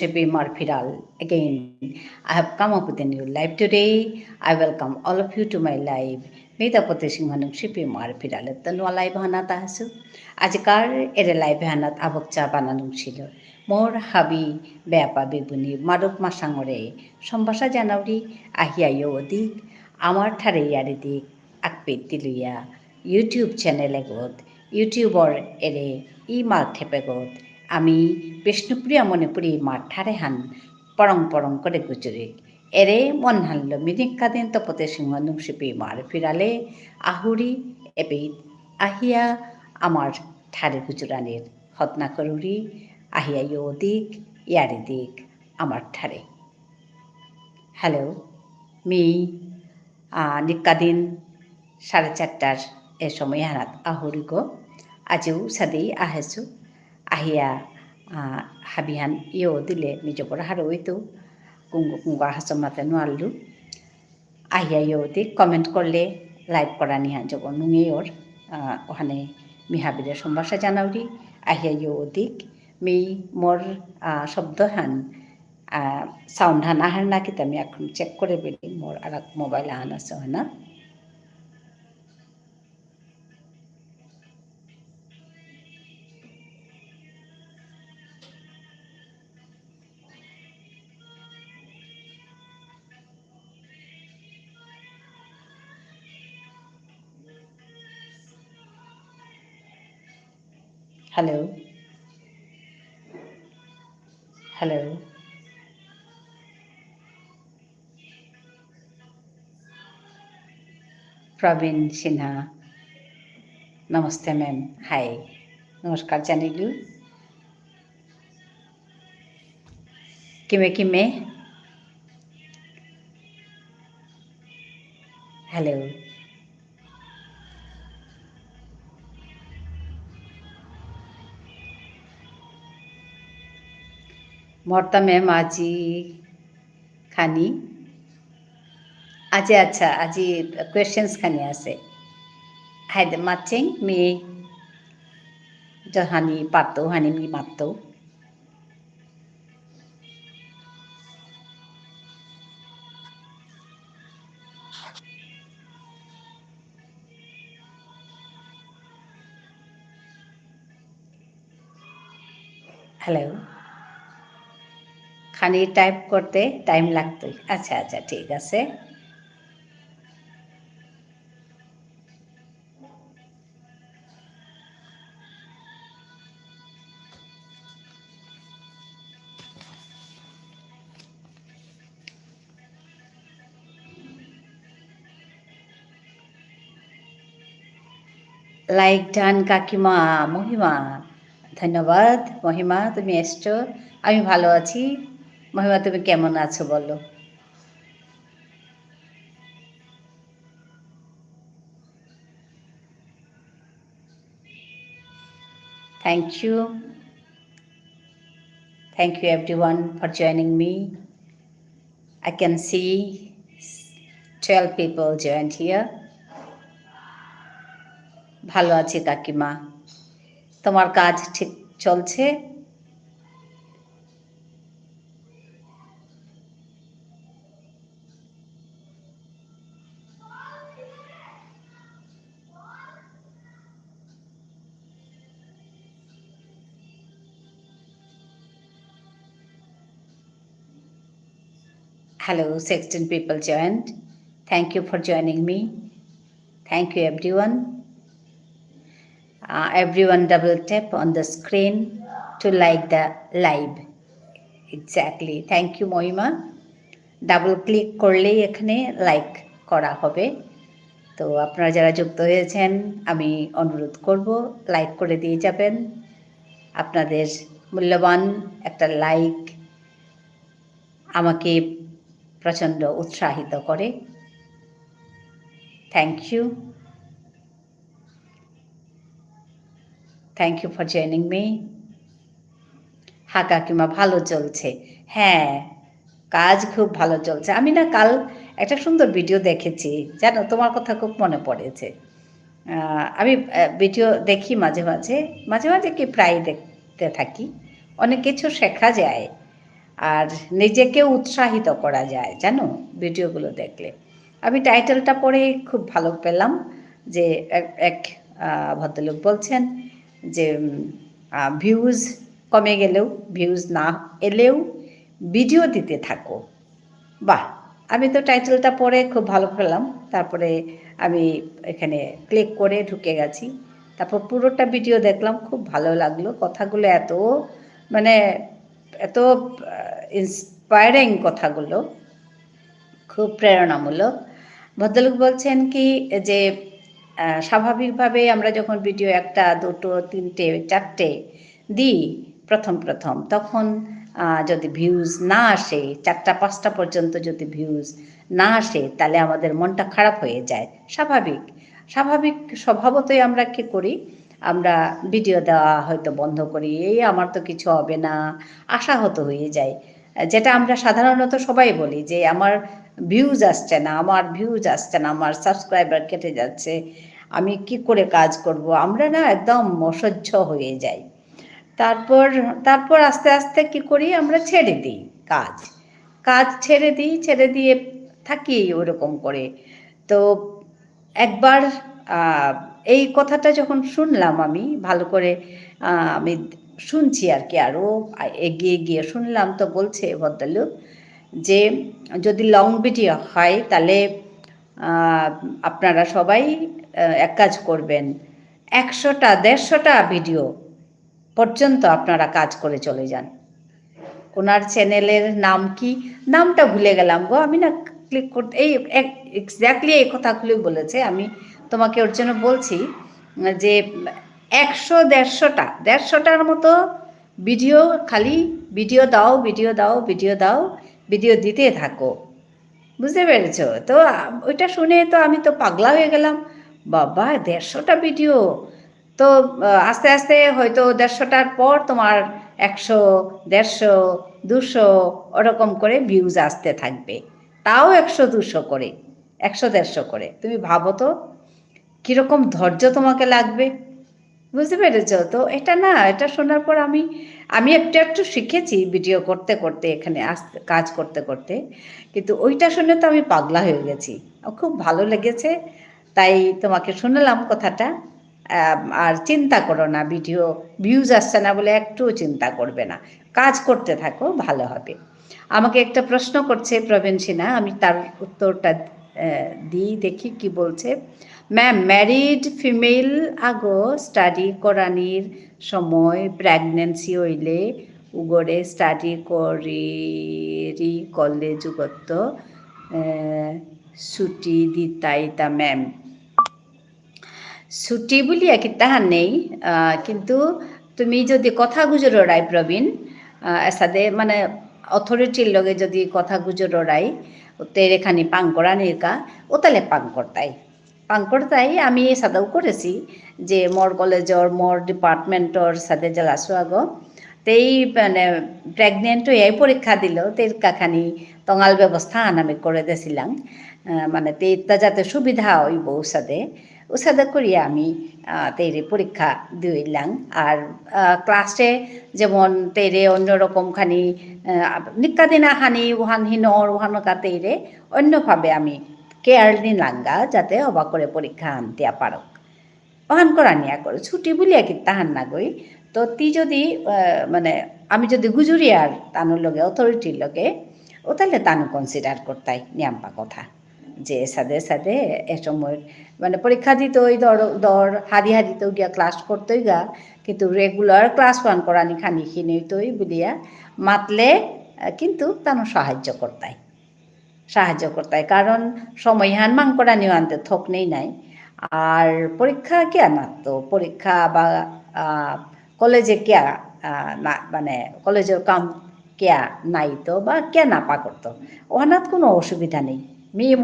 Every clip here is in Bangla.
Shippy Marfiral. Again, I have come up with a new live today. I welcome all of you to my live. Mita Potesinghanum Shippy Marfiral. Tanwa live hanat asu. Ajkar ere live hanat abokcha bananum shilo. More habi beapa bibuni maruk masangore. Sombasa Janauri ahia yodik. Amar thare yaridik. Akpit tiluya. YouTube channel egot. YouTuber ere email tepegot. আমি বিষ্ণুপ্রিয়া মণিপুরী মাঠারে হান পরং পরং করে গুজরে এরে মন হানল মিনিকাদিন তপতে সিংহ নুংসিপি মার ফিরালে আহুরি এবে আহিয়া আমার ঠারে গুজরানের হতনা করুরি আহিয়া ইয়ো দিক ইয়ারি দিক আমার ঠারে হ্যালো মি নিকাদিন 4:30টার এ সময় হানাত আহুরি গো আজও সাদেই আহেছু আহিয়া habihan iyo dile nijo por haro itu kungu hasamate nuallu আহিয়া iyo di কমেন্ট করলে লাইভ করা নিহা যখন নুঙে ওর ওখানে মিহাবিরের সম্ভাষা জানাউরি আহিয়া iyo দিক মি মোর শব্দ হান সাউন্ড হান আহার না কিন্তু আমি এখন চেক করে বেরি মোর আর মোবাইল আহান আছে হয় না হ্যালো হ্যালো প্রবীণ সিনহা নমস্তে ম্যাম হাই নমস্কার জানিলু কিমে হ্যালো মর্তা ম্যাম আজি খানি আজি আচ্ছা আজি কোয়েশ্চেন্স খানি আছে হাইদে মাচিং মি হানি পাতো হানি মি মাতো হ্যালো খানি টাইপ করতে টাইম লাগতো আচ্ছা আচ্ছা ঠিক আছে লাইক ডান কাকিমা মহিমা ধন্যবাদ মহিমা তুমি এসছো আমি ভালো আছি মহিমা তুমি কেমন আছো বলো thank you everyone for joining me. I can see 12 people joined here. ভালো আছি কাকিমা তোমার কাজ ঠিক চলছে Hello, 16 people joined. Thank you for joining me. Thank you, everyone. Everyone double tap on the screen to like the live. Exactly. Thank you, Mohima. Double click করলেই এখানে লাইক করা হবে তো আপনারা যারা যুক্ত হয়েছেন আমি অনুরোধ করব লাইক করে দিয়ে যাবেন আপনাদের মূল্যবান একটা লাইক আমাকে প্রচণ্ড উৎসাহিত করে thank you for joining me হ্যাঁ কাকিমা ভালো চলছে হ্যাঁ কাজ খুব ভালো চলছে আমি না কাল একটা সুন্দর ভিডিও দেখেছি জানো তোমার কথা খুব মনে পড়েছে আমি ভিডিও দেখি মাঝে মাঝে কি প্রায় দেখতে থাকি অনেক কিছু শেখা যায় আর নিজেকে উৎসাহিত করা যায় জানো ভিডিওগুলো দেখলে। আমি টাইটেলটা পড়ে খুব ভালো পেলাম যে এক ভদ্রলোক বলছেন যে ভিউজ কমে গেলেও, ভিউজ না এলেও ভিডিও দিতে থাকো। বাহ, আমি তো টাইটেলটা পড়ে খুব ভালো পেলাম। তারপরে আমি এখানে ক্লিক করে ঢুকে গেছি। তারপর পুরোটা ভিডিও দেখলাম, খুব ভালো লাগলো। কথাগুলো এত মানে এত ইন্সপায়ারিং, কথাগুলো খুব প্রেরণামূলক। ভদ্রলোক বলছেন কি যে স্বাভাবিকভাবে আমরা যখন ভিডিও একটা, দুটো, তিনটে, চারটে দিই প্রথম তখন যদি ভিউজ না আসে, 4টা 5টা পর্যন্ত যদি ভিউজ না আসে, তাহলে আমাদের মনটা খারাপ হয়ে যায়। স্বাভাবিক স্বভাবতই আমরা কী করি, আমরা ভিডিও দেওয়া হয়তো বন্ধ করি, এই আমার তো কিছু হবে না, আশাহত হয়ে যায়। যেটা আমরা সাধারণত সবাই বলি যে আমার ভিউজ আসছে না, আমার সাবস্ক্রাইবার কেটে যাচ্ছে, আমি কি করে কাজ করব। আমরা না একদম অসহ্য হয়ে যাই। তারপর আস্তে আস্তে কি করি, আমরা ছেড়ে দিই কাজ ছেড়ে দিয়ে থাকি ওরকম করে। তো একবার এই কথাটা যখন শুনলাম, আমি ভালো করে আমি শুনছি আর কি, আরও এগিয়ে গিয়ে শুনলাম, তো বলছে ভদ্রলোক যে যদি লং ভিডিও হয় তাহলে আপনারা সবাই এক কাজ করবেন, 100টা 150টা ভিডিও পর্যন্ত আপনারা কাজ করে চলে যান। ওনার চ্যানেলের নাম কি, নামটা ভুলে গেলাম গো, আমি না ক্লিক করতে, এই এক্স্যাক্টলি এই কথাগুলি বলেছে। আমি তোমাকে ওর জন্য বলছি যে 100-150টার মতো ভিডিও, খালি ভিডিও দাও, ভিডিও দিতে থাকো। বুঝতে পেরেছো তো? ওইটা শুনে তো আমি তো পাগলা হয়ে গেলাম, বাবা 150টা ভিডিও! তো আস্তে আস্তে হয়তো 150টার পর তোমার 100, 150, 200 ওরকম করে ভিউজ আসতে থাকবে। তাও 100-200 করে, 100-150 করে। তুমি ভাবো তো কীরকম ধৈর্য তোমাকে লাগবে। বুঝতে পেরেছ তো? এটা শোনার পর আমি একটু শিখেছি ভিডিও করতে করতে, এখানে কাজ করতে করতে, কিন্তু ওইটা শুনে তো আমি পাগলা হয়ে গেছি। খুব ভালো লেগেছে, তাই তোমাকে শোনালাম কথাটা। আর চিন্তা করো না, ভিউজ আসছে না বলে একটুও চিন্তা করবে না, কাজ করতে থাকো, ভালো হবে। আমাকে একটা প্রশ্ন করছে প্রবীণ সিনহা, আমি তার উত্তরটা দিই, দেখি কি বলছে। ম্যাম, ম্যারিড ফিমেল আগো স্টাডি করানির সময় প্রেগনেন্সি হইলে উগরে স্টাডি করলে যুগত ছুটি দিতাইতা ম্যাম। ছুটি বলি আর কি তাহার নেই, কিন্তু তুমি যদি কথা গুজর ওড়াই প্রবীণ এসাদে, মানে অথরিটির লগে যদি কথা গুজর ওড়াই ওতে রেখানি পাং করা নির্কা ও তাহলে পাং করতাই আমি সাদাও করেছি যে মোর কলেজর মোর ডিপার্টমেন্টর সাথে জেলাসো আগো তেই মানে প্রেগনেন্ট হয়ে পরীক্ষা দিল তের কাখানি টঙাল ব্যবস্থা আমি করে দিয়েছিলাম, মানে তেইটা যাতে সুবিধা হইব উসাদে করিয়া আমি তেরে পরীক্ষা দিলাম। আর ক্লাসে যেমন তেরে অন্যরকম খানি নিকাদিনা হানি উহান হিনর উহানকা তেরে অন্যভাবে আমি কেয়ার নিলাঙ্গা যাতে অবাক করে পরীক্ষা আনতে পারক। ওহান করা নিয়া করে ছুটি বলিয়া কি তাহান না গই। তো তি যদি মানে আমি যদি গুজুরিয়ার তানোর লগে অথরিটির লগে ও তাহলে তানু কনসিডার করতাই নিয়াম্পা কথা যে সাদে এ সময় মানে পরীক্ষা দিতই দর হারি তো গিয়া ক্লাস করতই গা, কিন্তু রেগুলার ক্লাস ওয়ান করানি খানি খিনইতই বলিয়া মাতলে কিন্তু তানো সাহায্য করতাই, কারণ সময়হান মাং করানিও আনতে থক নাই। আর পরীক্ষা কেয়া মারতো, পরীক্ষা বা কলেজে কেয়া না, মানে কলেজের কাম কেয়া নাই তো বা কে নাপা করতো, ওনাত কোনো অসুবিধা নেই।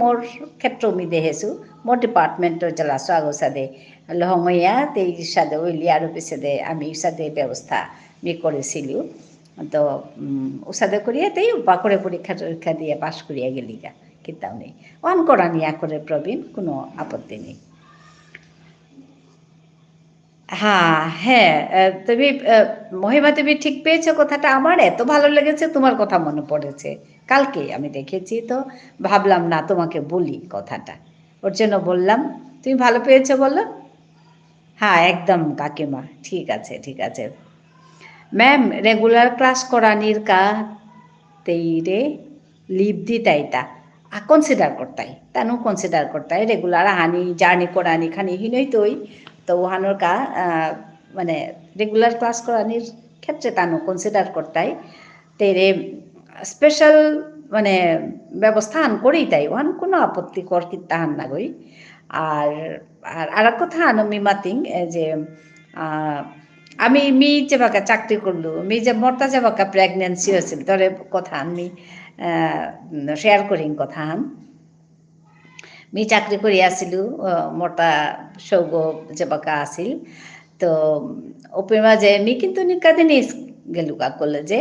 মোর ক্ষেত্র দেহেছো মোর ডিপার্টমেন্টর জেলাছো আগো সাদে লহংয়া তেই সাদে ওইলি আরো পিছাদে আমি সাদে ব্যবস্থা করেছিল। তো ওসাদে করিয়া তেই উপা করে পরীক্ষা দিয়ে পাশ করিয়া গেলিগা, কিতাও নেই। অন করা নিয়া করে প্রবীণ, কোনো আপত্তি নেই। হ্যাঁ, হ্যাঁ, তুমি মহিমা তুমি ঠিক পেয়েছো কথাটা। আমার এত ভালো লেগেছে তোমার কথা মনে পড়েছে। কালকে আমি দেখেছি তো ভাবলাম না তোমাকে বলি কথাটা। ওর জন্য বললাম। তুমি ভালো পেয়েছো বলো? হ্যাঁ, একদম কাকিমা। ঠিক আছে, ঠিক আছে। ಮ್ಯಾಮ್ ರೆಗ್ಯುಲರ್ ಕ್ಲಾಸ್ ಕೊಡಾನಿರ್ಕ ತೆಯ್ರೆ ಲೀವ್ ದಿ ತಾಯ್ತಾ ಆ কনসিডার করতাই তানু কনসিডার করতাই রেগুলার হানি জার্নি করানি খানি হিনই তৈ তো ওহানোর কা মানে রেগুলার ক্লাস করানির ক্ষেত্রে তানু কনসিডার করতাই তেরে স্পেশাল মানে ব্যবস্থা আন করেই তাই ওহান কোনো আপত্তিকর কিত্তা হান না গই আর আর এক কথা আনো মিমাতিং যে আমি মি যেবাকা চাকরি করলো মি যে মর্তা যেবাকা প্রেগনেন্সি হয়েছিল তরে কথা আমি শেয়ার করিং কথা মি চাকরি করি আসিলু মর্তা সৌগ যেবাকা আসিল তো ওপের মাঝে মি কিন্তু নিকাদিনে গেলুগা কলেজে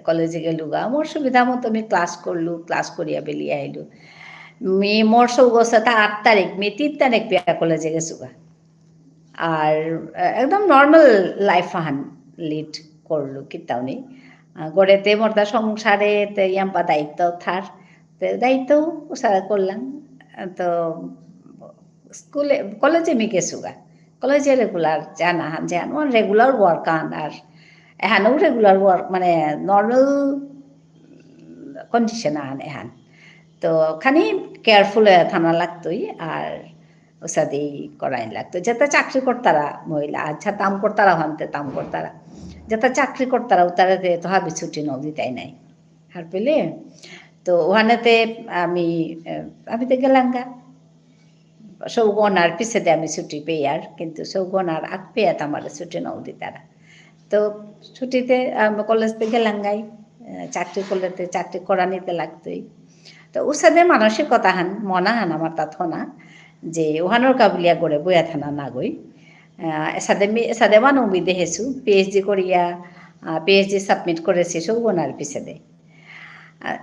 কলেজে গেলুগা মোর সুবিধা মতো আমি ক্লাস করলু ক্লাস করিয়া বেরিয়ে আইলু মি মোর সৌগ সাথে 8 তারিখ মি 3 তারিখ বিয়া কলেজে গেছুগা আর একদম নর্মাল লাইফ হান লিড করলো কিতাউনি গড়েতে মোরদা সংসারে তে ইয়াম্পা দায়িত্ব থার তে দায়িত্ব সারা করলাম তো স্কুলে কলেজে মি গেছুগা কলেজে রেগুলার জানা হান যে হান রেগুলার ওয়ার্ক আন আর এহানও রেগুলার ওয়ার্ক মানে নর্মাল কন্ডিশন আন এহান তো খানি কেয়ারফুল থানা লাগতোই আর ওসাদি করাইন লাগতো যাতে চাকরি করতারা মহিলা আচ্ছা তাম করতারা হন্তে তাম করতারা যাতে চাকরি করতারা তারা তো হাবি ছুটি নদী তাই নাই আর পেলে তো ওখানেতে আমি আমি তো গেলাম গা সৌগনার পিছেতে আমি ছুটি পেয়ে আর কিন্তু সৌগনার আগ পেয়ে আমার ছুটি নদী তারা তো ছুটিতে কলেজতে গেলাম গাই চাকরি করলেতে চাকরি করা নিতে লাগতোই তো উসাদে মানসিকতা হান মনা হান আমার তাত হনা যে ওহানোর কাবুলিয়া করে বইয়া থানা না গই এসাদে মানুহ আমি দেহেছো পিএইচডি করিয়া পিএইচডি সাবমিট করেছি সৌগনার পিছে দে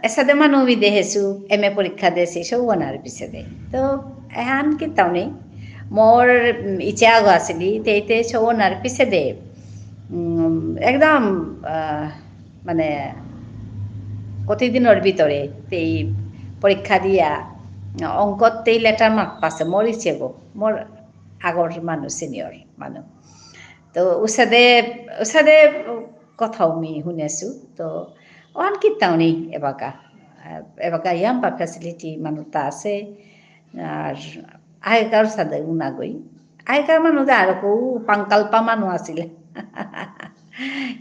এসাদে মানুহ আমি দেহেছো এম এ পরীক্ষা দিয়েছি সৌগনার পিছে দে তো এহান কিতাও নেই মোর ইচ্ছা আগো আসিলি তেইতে সৌগনার পিছে দে একদম মানে প্রতিদিনের ভিতরে এই পরীক্ষা দিয়া অঙ্কতেই লেটার মার্ক পাছে মোর ইচ্ছে গো মোর আগর মানুষ সিনিয়র মানুষ তো উসাদে উসাদে কথাও মি শুনেছো তো অন কিতাও নেই এবাকা এবাকা ইয়াম্পা ফেসিলিটি মানুষটা আছে আর আগেকার সাদে উনাগই আগেকার মানুষ আর কৌ পাংকালপা মানুষ আছিলে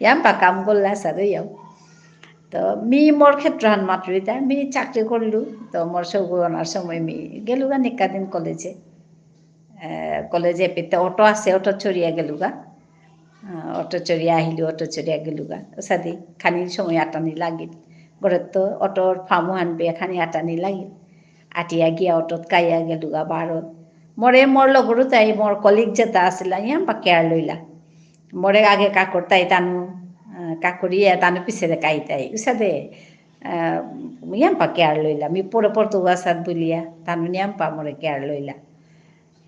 ইয়াম্পা কাম করলে সাদে ইয়াও তো মি মোর ক্ষেত্রহান মাতৃতা মি চাকরি করলু তো মোর সৌগনার সময় মি গেলুগা নিকাদিন কলেজে কলেজে পেতে অটো আছে অটো চড়িয়া গেলুগা অটো চড়িয়া আহিলু অটো চড়িয়া গেলুগা সাদি খানি সময় আটানি লাগিল ঘরের তো অটোর ফার্মও আনবে খানি আটানি লাগিল আটিয়া গিয়া অটোত কাইয়া গেলুগা বারত মরে মোর লগরও তাই মোর কলিগ যেটা আসিলা ইয়াম বা কেয়ার লইলা মরে আগে কাকর তাই তানু কাকরিয়া তানু পিছেরে কাইতাই উসাদে ইয়াম্পা কেয়ার লইলা মি পরে পর্তুগাসাত বলিয়া তানু নিয়াম্পা মরে কেয়ার লইলা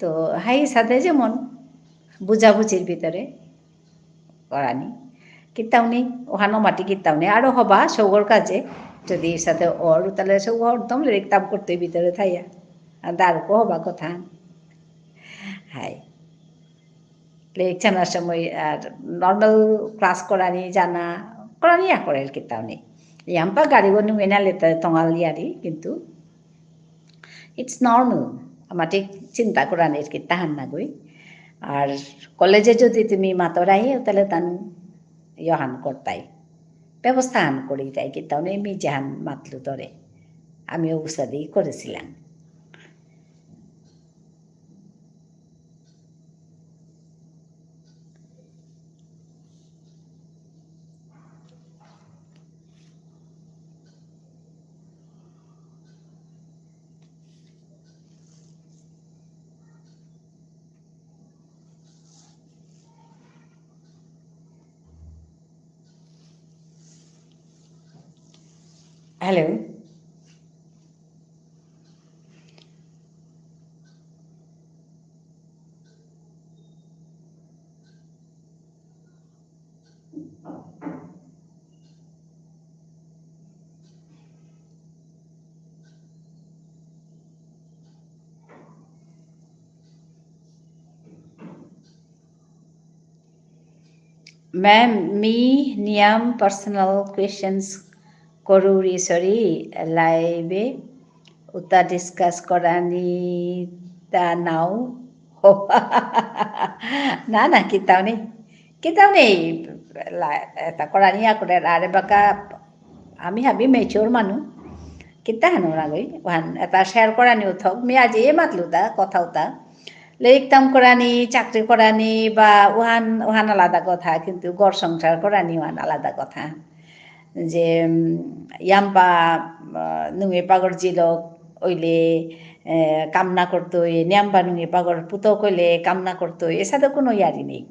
তো হাই সাথে যেমন বুঝাবুঝির ভিতরে করানি কিতাউনি ওহানো মাটি কিতাউনি আরও হবা সৌগর কাজে যদি সাথে ওর তাহলে সৌগ একদম রেকতাম করতে ভিতরে থাইয়া আর দারকো হবা কথা হাই লেকচানার সময় আর নর্মাল ক্লাস করানি জানা করানি করে কিতাউনি ইয়াম্পা গাড়ি গনি মেনা লেতে তঙাল ইয়ারি কিন্তু ইটস নর্মাল আমার ঠিক চিন্তা করানির কি তাহান না গই আর কলেজে যদি তুমি মাতরাই তাহলে তান ইহান করতাই ব্যবস্থা হান করি তাই কি তাহলে আমি জাহান মাতলু তরে আমি অবস্থা দিয়ে করেছিলাম hello Ma'am, me Niam personal questions করুরি সরি লাইভে উতা ডিসকাস করানি তা নাও না না kita nih eta korani aku ada baka আমি হাবি মেচোর মানু kita hanu nagoi wan eta share korani uthok mi aji e matlu ta কথা উতা লেখতাম করানি চাকরি করানি বা ওহান ওহান আলাদা কথা কিন্তু ঘর সংসার করানি ওহান আলাদা কথা যে ইয়াম্পা নুয়ে পাগর জিলক ওইলে কামনা করতো নিয়াম্বা নুয়ে পাগর পুতো কইলে কামনা করতো এ সাথে কোনো ইয়ারি নেই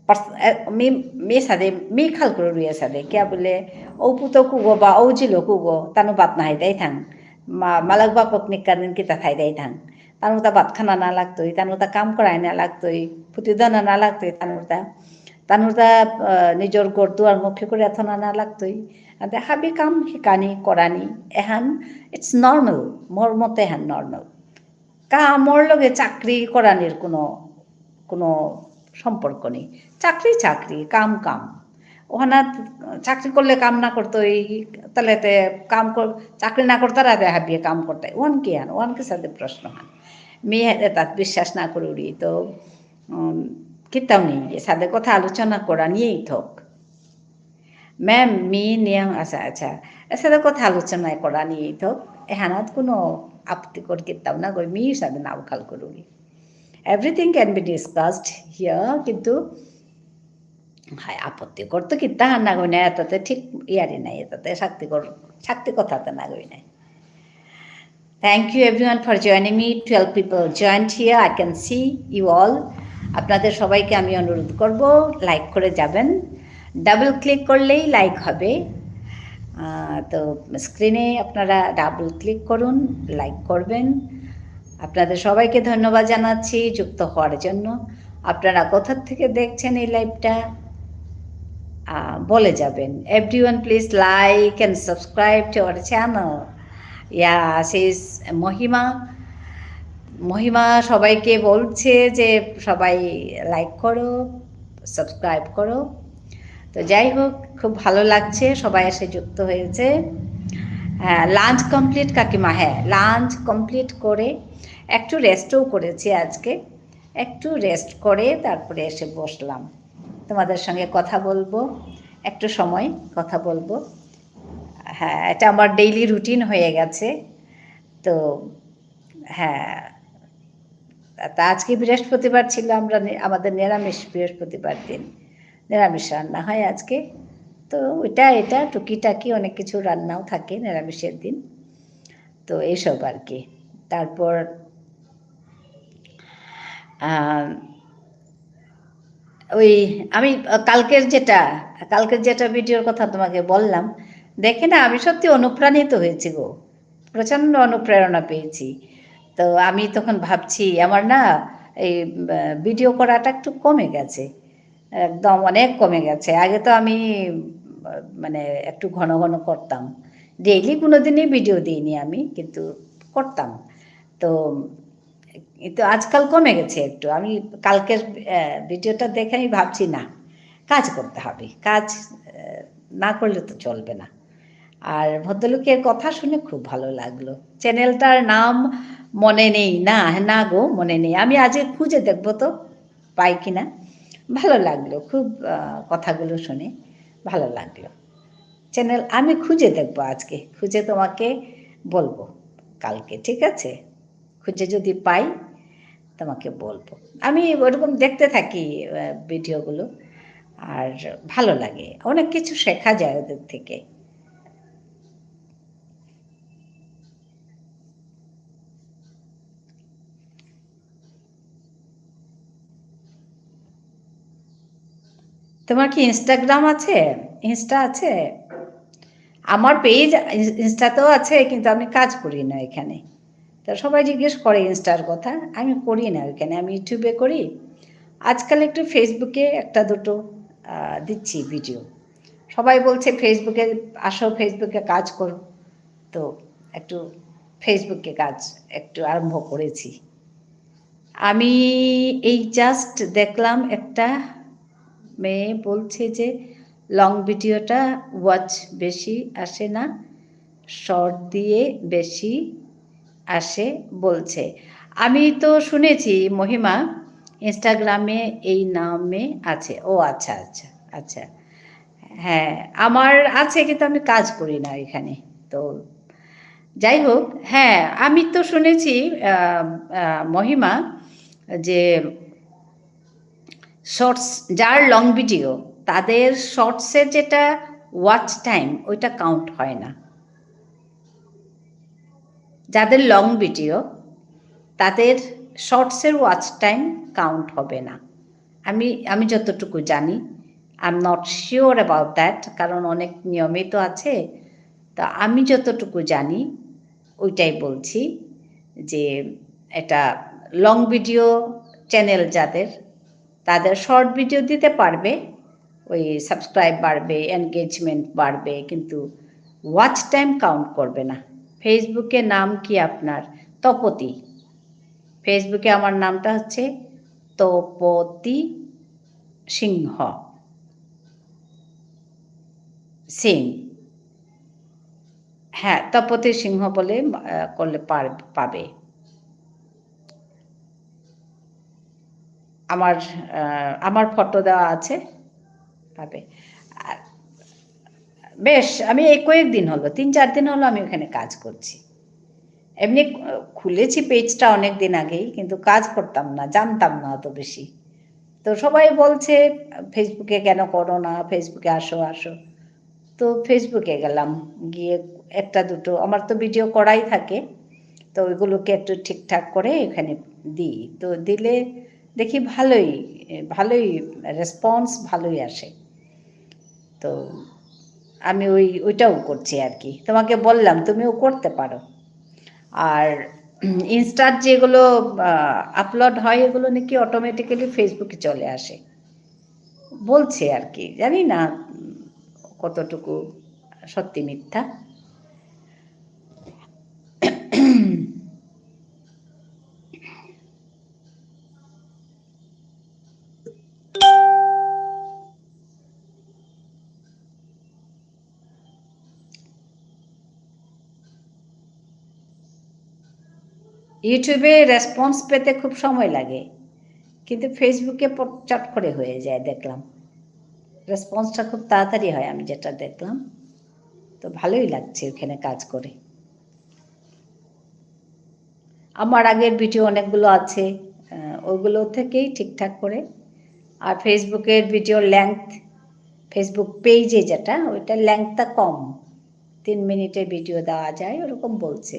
mi sade mi khal kuru ruya sade kya bole o puto kugo ba o jilo kugo tanu bat na dai thang malag ba poknik kanin kita thai dai thang tanu ta bat khana na lagtoi tanu ta kam korai na lagtoi putidana na lagtoi tanu ta nijor gor duar mukhe kore athana na lagtoi ade habi kam hikani korani ehan it's normal mor mote ehan normal ka amor loge chakri koranir কোনো সম্পর্ক নেই চাকরি চাকরি কাম কাম ওখানে চাকরি করলে কাম না করতো এই তাহলে কাম চাকরি না করতে রাতে হাবিয়ে কাম করতে ওয়ান কি হান ওয়ানকে সাথে প্রশ্ন হান মেয়ে তাত বিশ্বাস না করে উড়ি তো কিতাও নেই সাথে কথা আলোচনা করা নিয়েই থাক ম্যাম মেয়ে নিয়ম আচ্ছা আচ্ছা এর সাথে কথা আলোচনা করা নিয়েই থাক এহানাত কোনো আপত্তিকর কিতাও না গই মেয়ের সাথে নাও খাল করে উড়ি everything can be discussed here কিন্তু হ্যাঁ আপত্তিকর তো কিতা না গই না এটাতে ঠিক ইয়ারি নাই এটাতে শক্তি কথাতে না গই নাই thank you everyone for joining me 12 people joined here I can see you all আপনাদের সবাইকে আমি অনুরোধ করব লাইক করে যাবেন ডাবল ক্লিক করলেই লাইক হবে তো স্ক্রিনে আপনারা ডাবল ক্লিক করুন লাইক করবেন আপনাদের সবাইকে ধন্যবাদ জানাচ্ছি যুক্ত হওয়ার জন্য আপনারা কোথা থেকে দেখছেন এই লাইভটা বলে যাবেন everyone please like and subscribe to our channel ইস মহিমা সবাইকে বলছে যে সবাই লাইক করো সাবস্ক্রাইব করো তো যাই হোক খুব ভালো লাগছে সবাই এসে যুক্ত হয়েছে হ্যাঁ লাঞ্চ কমপ্লিট কাকিমা হ্যাঁ লাঞ্চ কমপ্লিট করে একটু রেস্টও করেছি আজকে একটু রেস্ট করে তারপরে এসে বসলাম তোমাদের সঙ্গে কথা বলবো একটু সময় কথা বলবো হ্যাঁ এটা আমার ডেইলি রুটিন হয়ে গেছে তো হ্যাঁ তা আজকে বৃহস্পতিবার ছিল আমাদের নিরামিষ বৃহস্পতিবার দিন নিরামিষ রান্না হয় আজকে তো এটা টুকিটাকি অনেক কিছু রান্নাও থাকে নিরামিষের দিন তো এইসব আর কি তারপর ওই আমি কালকের যেটা ভিডিওর কথা তোমাকে বললাম দেখে না আমি সত্যি অনুপ্রাণিত হয়েছি গো প্রচণ্ড অনুপ্রেরণা পেয়েছি তো আমি তখন ভাবছি আমার না এই ভিডিও করাটা একটু কমে গেছে একদম অনেক কমে গেছে আগে তো আমি মানে একটু ঘন ঘন করতাম ডেইলি কোনো দিনই ভিডিও দিইনি আমি কিন্তু করতাম তো আজকাল কমে গেছে একটু আমি কালকের ভিডিওটা দেখে আমি ভাবছি না কাজ করতে হবে কাজ না করলে তো চলবে না আর ভদ্রলোকের কথা শুনে খুব ভালো লাগলো চ্যানেলটার নাম মনে নেই না গো মনে নেই আমি আজকে খুঁজে দেখবো তো পাই কিনা ভালো লাগলো খুব কথাগুলো শুনে ভালো লাগলো চ্যানেল আমি খুঁজে দেখবো আজকে খুঁজে তোমাকে বলবো কালকে ঠিক আছে খুঁজে যদি পাই তোমাকে বলবো আমি ওরকম দেখতে থাকি ভিডিওগুলো আর ভালো লাগে অনেক কিছু শেখা যায় ওদের থেকে তোমার কি ইনস্টাগ্রাম আছে ইনস্টা আছে আমার পেজ ইনস্টাতেও আছে কিন্তু আমি কাজ করি না এখানে তা সবাই জিজ্ঞেস করে ইনস্টার কথা আমি করি না ওইখানে আমি ইউটিউবে করি আজকাল একটু ফেসবুকে একটা দুটো দিচ্ছি ভিডিও সবাই বলছে ফেসবুকে আসো ফেসবুকে কাজ করো তো একটু ফেসবুকে কাজ একটু আরম্ভ করেছি আমি এই জাস্ট দেখলাম একটা মেয়ে বলছে যে লং ভিডিওটা ওয়াচ বেশি আসে না, শর্ট দিয়ে বেশি আসে বলছে। আমি তো শুনেছি মহিমা ইনস্টাগ্রামে এই নামে আছে। ও আচ্ছা আচ্ছা আচ্ছা, হ্যাঁ আমার আছে কিন্তু আমি কাজ করি না এখানে। তো যাই হোক, হ্যাঁ আমি তো শুনেছি মহিমা যে শর্টস যার লং ভিডিও তাদের শর্টসের যেটা ওয়াচ টাইম ওইটা কাউন্ট হয় না। যাদের লং ভিডিও তাদের শর্টসের ওয়াচ টাইম কাউন্ট হবে না। আমি যতটুকু জানি, I am not sure about that, কারণ অনেক নিয়মই তো আছে। তা আমি যতটুকু জানি ওইটাই বলছি, যে এটা লং ভিডিও চ্যানেল যাদের, তাদের শর্ট ভিডিও দিতে পারবে, ওই সাবস্ক্রাইব বাড়বে, এনগেজমেন্ট বাড়বে, কিন্তু ওয়াচ টাইম কাউন্ট করবে না। ফেসবুকে নাম কি আপনার? তপতি। ফেসবুকে আমার নামটা হচ্ছে তপতি সিংহ, সেম। হ্যাঁ, তপতি সিংহ বলে করলে পাবে। আমার ফটো দেওয়া আছে, পাবে। বেশ, আমি এই কয়েকদিন হলো, 3-4 দিন হলো আমি ওখানে কাজ করছি। এমনি খুলেছি পেজটা অনেক দিন আগেই, কিন্তু কাজ করতাম না, জানতাম না অত বেশি। তো সবাই বলছে ফেসবুকে কেন করো না, ফেসবুকে আসো আসো। তো ফেসবুকে গেলাম, গিয়ে একটা দুটো আমার তো ভিডিও করাই থাকে, তো ওইগুলোকে একটু ঠিকঠাক করে এখানে দিই। তো দিলে দেখি ভালোই ভালোই রেসপন্স ভালোই আসে। তো আমি ওইটাও করছি আর কি। তোমাকে বললাম তুমিও করতে পারো। আর ইনস্টার যেগুলো আপলোড হয় এগুলো নাকি অটোমেটিক্যালি ফেসবুকে চলে আসে বলছে আর কি, জানি না কতটুকু সত্যি মিথ্যা। ইউটিউবে রেসপন্স পেতে খুব সময় লাগে, কিন্তু ফেসবুকে চট করে হয়ে যায় দেখলাম। রেসপন্সটা খুব তাড়াতাড়ি হয় আমি যেটা দেখলাম। তো ভালোই লাগছে ওখানে কাজ করে। আমার আগের ভিডিও অনেকগুলো আছে, ওইগুলো থেকেই ঠিকঠাক করে। আর ফেসবুকের ভিডিও লেংথ, ফেসবুক পেজে যেটা ওইটার লেংথটা কম, 3 মিনিটের ভিডিও দেওয়া যায় ওরকম বলছে।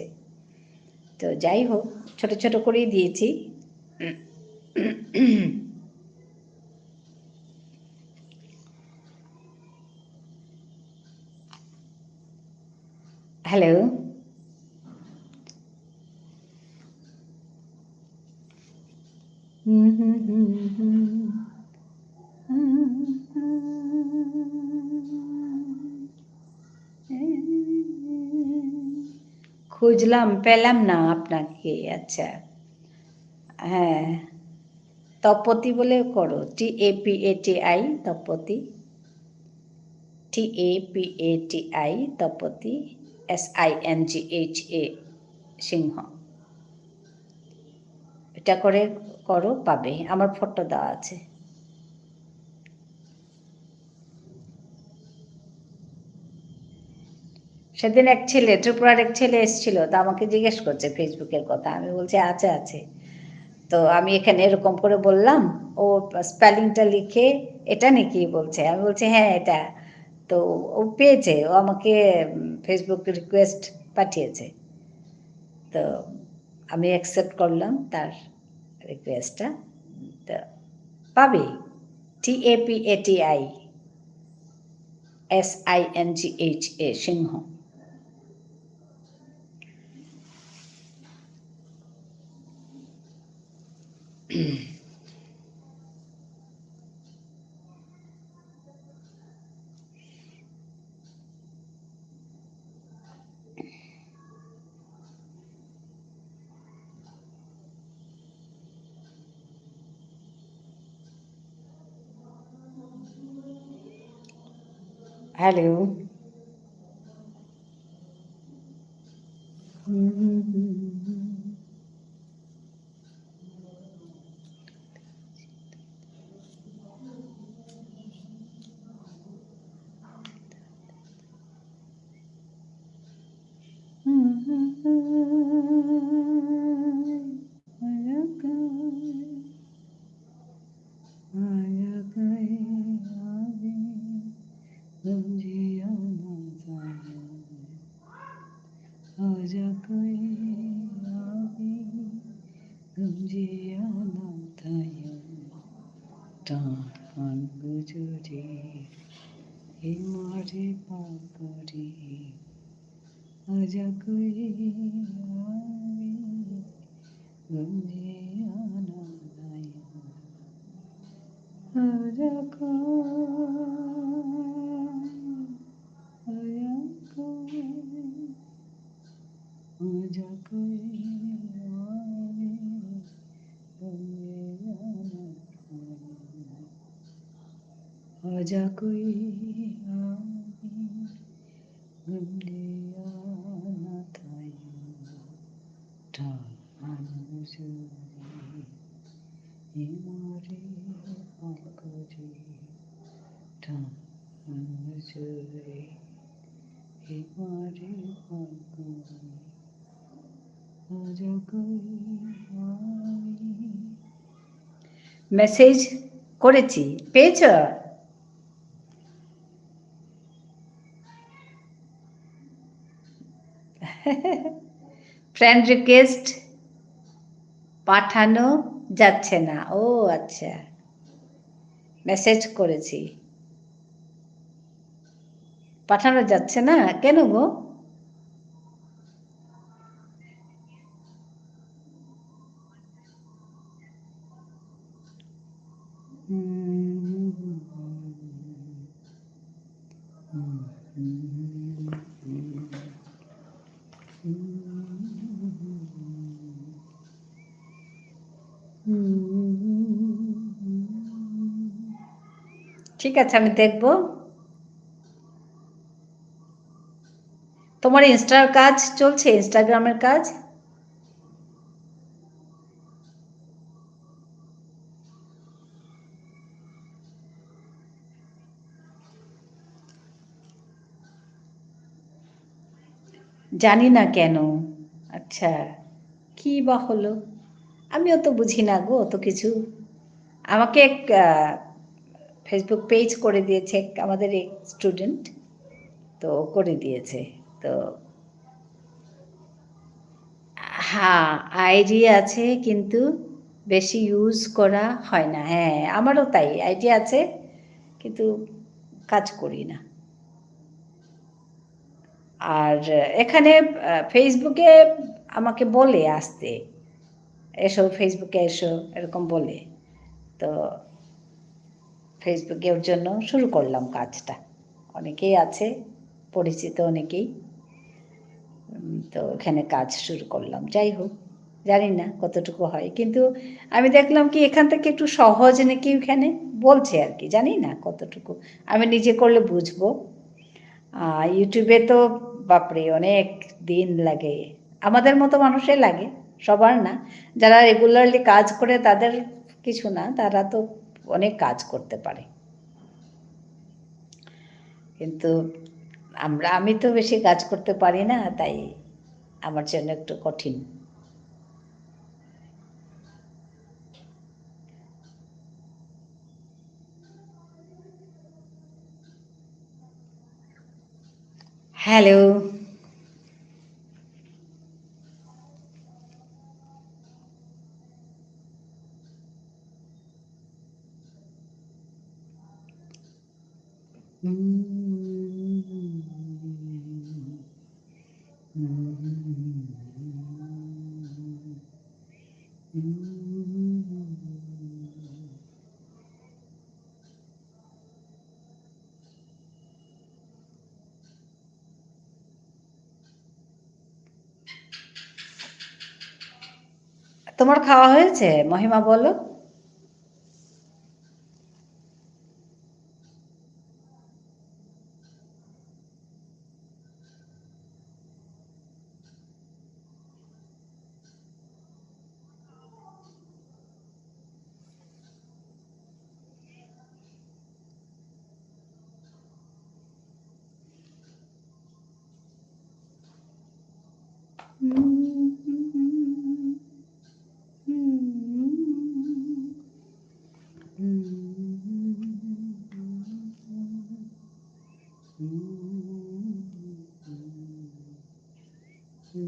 তো যাই হোক, ছোট ছোট করেই দিয়েছি। হ্যালো, খুঁজলাম পেলাম না আপনাকে। আচ্ছা, হ্যাঁ তপতি বলে করো, TAPATI Tapati, TAPATI Tapati, SINGHA সিংহ। এটা করে করো, পাবে। আমার ফটো দেওয়া আছে। সেদিন এক ছেলে, ত্রিপুরার এক ছেলে এসেছিল, তো আমাকে জিজ্ঞেস করছে ফেসবুকের কথা। আমি বলছি আছে আছে। তো আমি এখানে এরকম করে বললাম, ও স্পেলিংটা লিখে এটা নাকি বলছে। আমি বলছি হ্যাঁ এটা। তো ও পেয়েছে, ও আমাকে ফেসবুক রিকোয়েস্ট পাঠিয়েছে। তো আমি অ্যাকসেপ্ট করলাম তার রিকোয়েস্টটা। তো পাবে, TAPATI SINGHA সিংহ। হ্যালো। টান গুজরে হিমারে পাকড়ি আজা কই আমি গুঞ্জে আনা আজা आजा कोई মেসেজ করেছি, পেয়েছ? ফ্রেন্ড রিকোয়েস্ট পাঠানো যাচ্ছে না। ও আচ্ছা, মেসেজ করেছি, পাঠানো যাচ্ছে না কেন গো? ঠিক আছে, আমি দেখব। তোমার ইনস্টার কাজ চলছে, ইনস্টাগ্রামের কাজ? জানি না কেন। আচ্ছা, কি বা হলো, আমিও তো বুঝি না গো অত কিছু। আমাকে এক ফেসবুক পেজ করে দিয়েছে আমাদের এক স্টুডেন্ট, তো করে দিয়েছে। তো হ্যাঁ, আইডি আছে কিন্তু বেশি ইউজ করা হয় না। হ্যাঁ, আমারও তাই, আইডি আছে কিন্তু কাজ করি না। আর এখানে ফেসবুকে আমাকে বলে আসতে, এসো ফেসবুকে এসো, এরকম বলে। তো ফেসবুকে ওর জন্য শুরু করলাম কাজটা। অনেকেই আছে পরিচিত, অনেকেই। তো এখানে কাজ শুরু করলাম। যাই হোক, জানি না কতটুকু হয়, কিন্তু আমি দেখলাম কি এখান থেকে একটু সহজ নাকি এখানে বলছে আর কি, জানি না কতটুকু। আমি নিজে করলে বুঝবো। ইউটিউবে তো বাপরে অনেক দিন লাগে, আমাদের মতো মানুষের লাগে, সবার না। যারা রেগুলারলি কাজ করে তাদের কিছু না, তারা তো অনেক কাজ করতে পারে, কিন্তু আমি তো বেশি কাজ করতে পারি না, তাই আমার জন্য একটু কঠিন। হ্যালো। তোমার খাওয়া হয়েছে মহিমা, বলো? Hello.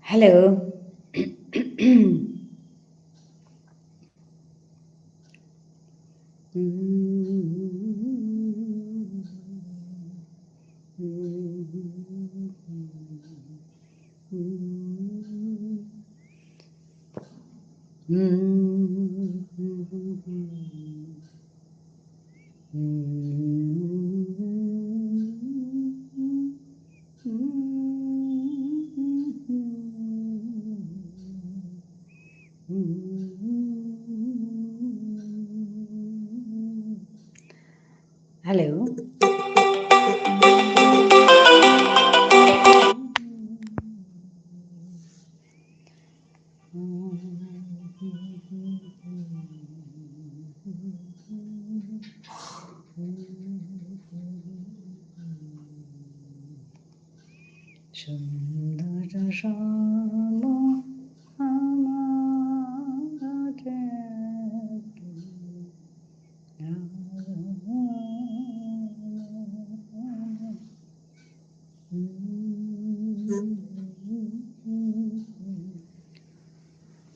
Hello. সুন্দর শ্যাম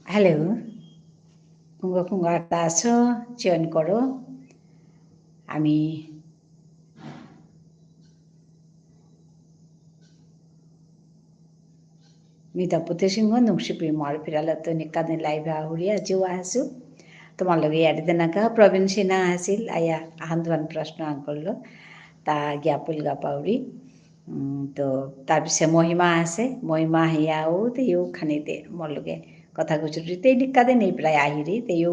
হ্যালো, কুঙ্গা আছো চয়ন করো। আমি মিতাপতি সিংহ নুংসিপি মাৰ ফিৰালত নিকানে লাইভ আহুৰি আজিও আছো তোমালোকে ইয়াত তেনেকা প্ৰবীণ সিনহা আছিল আয়া আহান প্ৰশ্ন আংকল তা জ্ঞাপুল গাপাউৰি তো তাৰপিছত মহিমা আছে মহিমা হিয়াও তেও খানিতে মলগে কথা কৈছোঁ তে নিকাদে নেই প্ৰায় আহিৰি তেও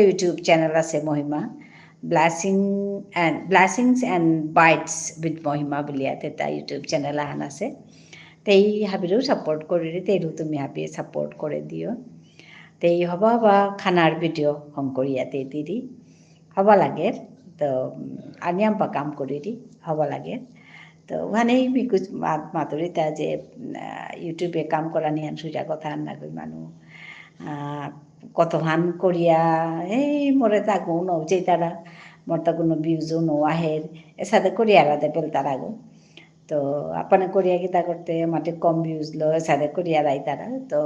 ইউটিউব চেনেল আছে মহিমা ব্লেছিংছ এণ্ড বাইটছ উইথ মহিমা বুলি এটা ইউটিউব চেনেল আহান আছে তেই হাবিরও সাপোর্ট করে তেরু তুমি হাবি সাপোর্ট করে দিও তেই হবা বা খানার ভিডিও হং করিয়াতে দিদি হবা লাগে তো আনিয়াম বা কাম করি হবা লাগে তো ওখানেই বিকুজ মাতুরিতা যে ইউটিউবে কাম করা নিয়ান সুজা কথা না কই মানুষ কতহান করিয়া এই মরে তাগো নৌ যে তারা মোর তা কোনো ভিউজও নো আহের এ সাথে করিয়া আলাদা পেল তারা গো তো આપણે કોરિયા ગીતા કરતે માટે કમ વ્યુઝ લો સાદે કોરિયા રાઈ તારા તો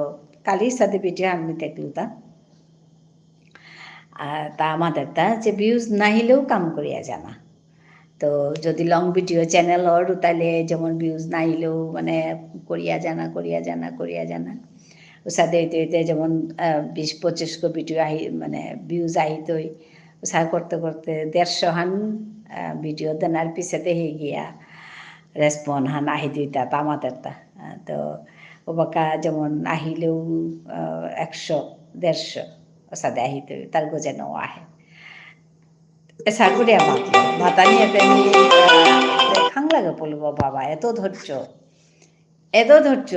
કાલી સાદે ভিডিও আমি দেখলু তা আমাদের তা যে ভিউজ নাহিলেও কাম করিয়া জানা তো যদি লং ভিডিও চ্যানেল হর তাহলে যেমন ভিউজ নাহিলেও মানে করিয়া জানা ও সাদে হইতে যেমন 20-25 কো ভিডিও আহি মানে ভিউজ আহিতই সা করতে 150 হান ভিডিও দেনার পিছতে হয়ে গিয়া রেসপন হান আহি দুইটা আমাদেরটা তো ওবাকা যেমন আহিলেও 100-150 সাদে আহিতে তার যেন আহে এসা করিয়া মাতলো মাতানি এতে খাং লাগে বলবো বাবা এত ধৈর্য